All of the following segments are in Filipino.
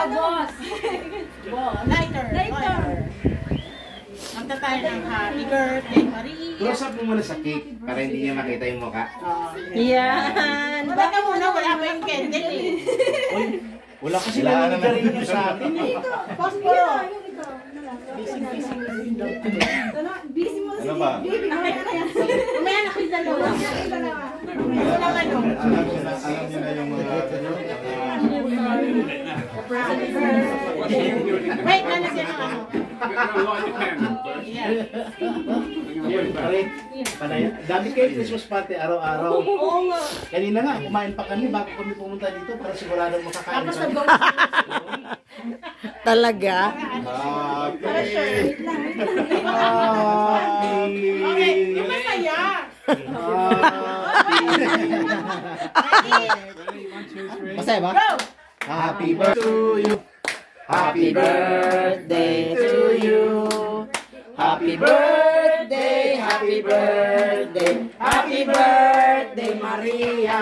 boss. Lighter. Magta tayo ng happy birthday, Maria. Close up mo muna sa cake para hindi niya makita yung mukha. Yan. Wala ka muna, wala pa yung candle eh. Uy, wala kasi nangyayari rin sa atin eh. Posporo. Busy mo si baby. Umaya na kayo dalawa. Ito lang ano. Alam niyo na yung mga Wait, lalagyan ng ano. Dami kayo Christmas party araw-araw. Oo nga. Kanina nga, kumain pa kami bago kami pumunta dito para sigurado makakain. Tapos kami. Talaga? Para sure. Okay, yung masaya. Masaya ba? Go! Happy birthday to you. Happy birthday to you. Happy birthday, happy birthday, happy birthday, Maria.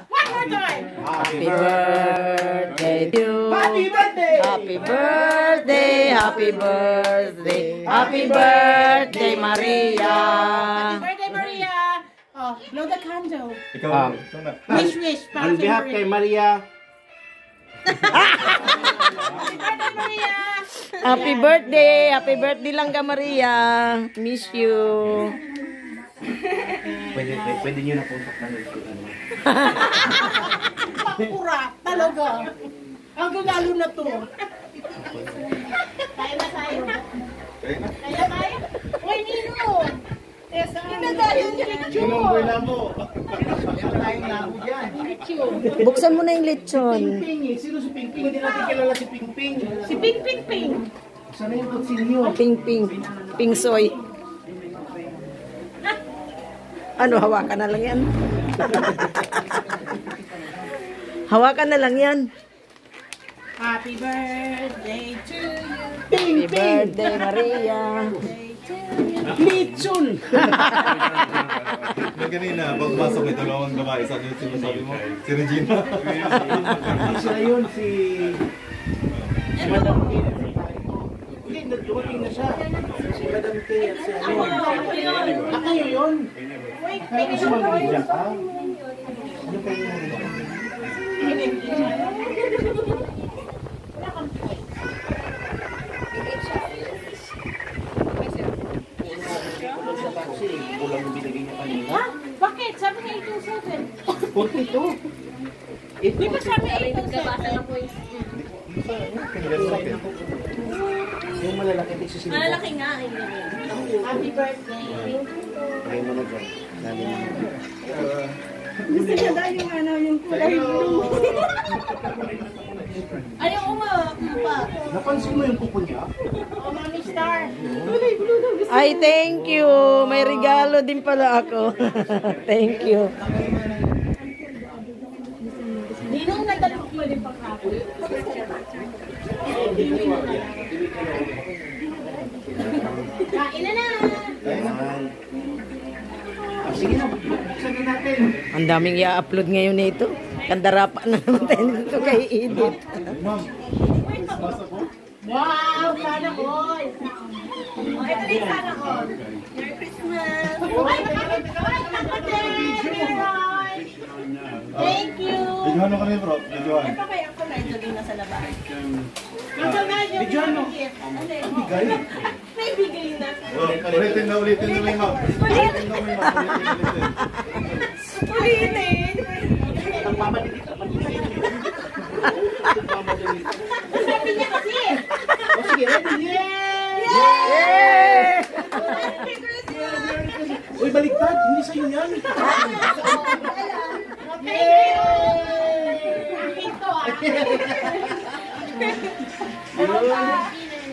One more time. Happy birthday to you. Happy birthday. Happy birthday, happy birthday, happy birthday, Maria. Happy birthday, Maria. Oh, blow the candle. ikaw. Wish. On behalf kay Maria, Happy birthday, Maria. Happy birthday lang ka, Maria. Miss you. pwede nyo na kontaktan ito. Pakura, talaga. Ang gagalo na to. Tayo na tayo. Tayo tayo. Uy, Nino. Inagayon yung lechon. Wala mo. Tayong labo dyan. Buksan mo na yung lechon. Ping-ping eh. Sino si Ping-ping? Hindi natin kilala si Ping-ping. Si Ping Ping Ping. Sana yung kutsilyo. Ping-ping. Ping-soy. Ano, hawakan na lang yan. Hawakan na lang yan. Happy birthday to you. Happy birthday, Maria. Lechon! Nung kanina, pagpasok may dalawang babae sa yung sinasabi mo, si Regina. Hindi sila yun, si Madam K. Hindi, dumating na siya. Si Madam K at si ano. Kayo yun. Wait, Kaya kasi mag-ibigyan ka. Ano kayo yung kulang yung binigay niya kanina. Ha? Bakit? Sabi niya 827. Kunti ito. Di ba sabi 827? Yung malalaki ito si Silva. Malaki nga. Happy birthday. Kaya mo na dyan. Lagi mo na dyan. Gusto niya dahil yung ano, yung kulay blue. Ayaw ko pa. Napansin mo yung kuko niya? Oh, Mami Star. Kulay blue daw. Gusto Ay, thank you. May regalo din pala ako. Thank you. Ninong nadalok mo din pang ako. Kain na na. Ayan. Sige na, buksan na natin. Ang daming i-upload ngayon nito. Kandarapa na naman tayo dito kay Edith. Wow, sana all. Oh, ito din sana ko. Merry Christmas. Thank you. Videohan mo kami bro, videohan. Ito kaya ako na ito din nasa labas. Bigyan mo. Bigay. May bigay na. Ulitin na may ma'am. Ulitin na may ma'am. Ulitin. Ang pamadilit. Sabi niya kasi. O sige, ready? Yay! Uy, baliktad. Hindi sa'yo yan. Akin to ah.